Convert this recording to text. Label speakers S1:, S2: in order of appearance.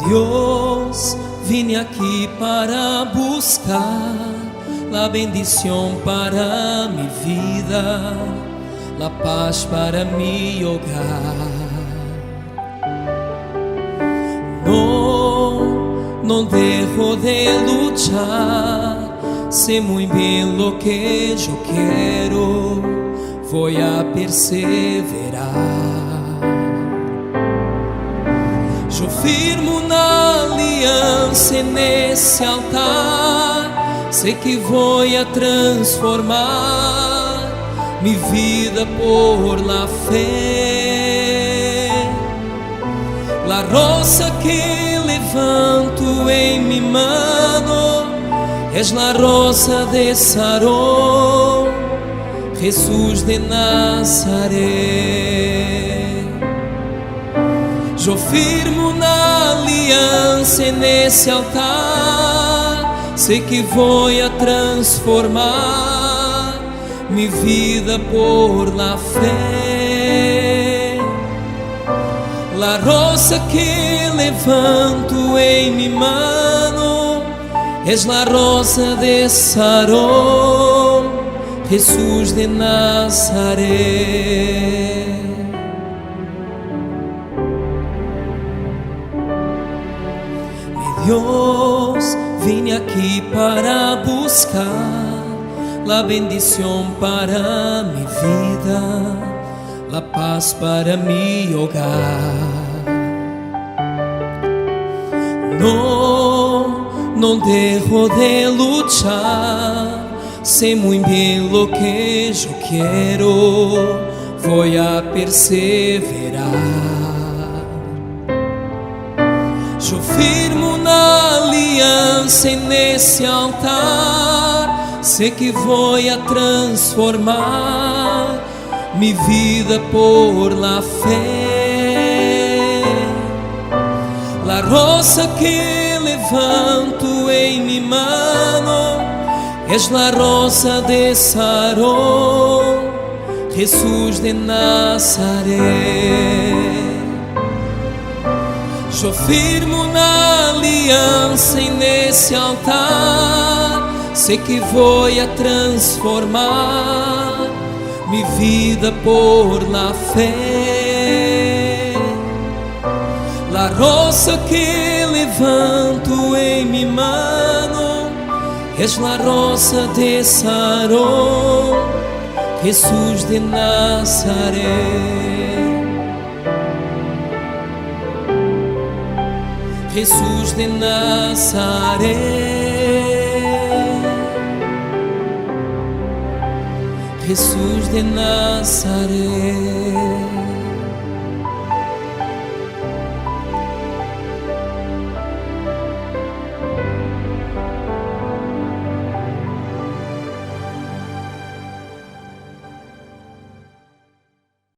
S1: Dios, vine aquí para buscar la bendición para mi vida, la paz para mi hogar. No dejo de luchar, sé muy bien lo que yo quiero, voy a perseverar. Yo firmo una alianza en ese altar, sé que voy a transformar mi vida por la fe. La rosa que levanto en mi mano es la rosa de Sarón, Jesús de Nazaret. Yo firmo una alianza en ese altar, sé que voy a transformar mi vida por la fe. La rosa que levanto en mi mano es la rosa de Sarón, Jesús de Nazaret. Mi Dios, vine aquí para buscar la bendición para mi vida, la paz para mi hogar. No dejo de luchar, sé muy bien lo que yo quiero, voy a perseverar. Yo firmo una alianza en ese altar, sé que voy a transformar mi vida por la fe. La rosa que levanto en mi mano es la rosa de Sarón, Jesús de Nazaret. Yo firmo una alianza en ese altar, sé que voy a transformar mi vida por la fe. La rosa que levanto en mi mano es la rosa de Sarón, Jesús de Nazaret. Jesús de Nazaret. Jesús de Nazaret.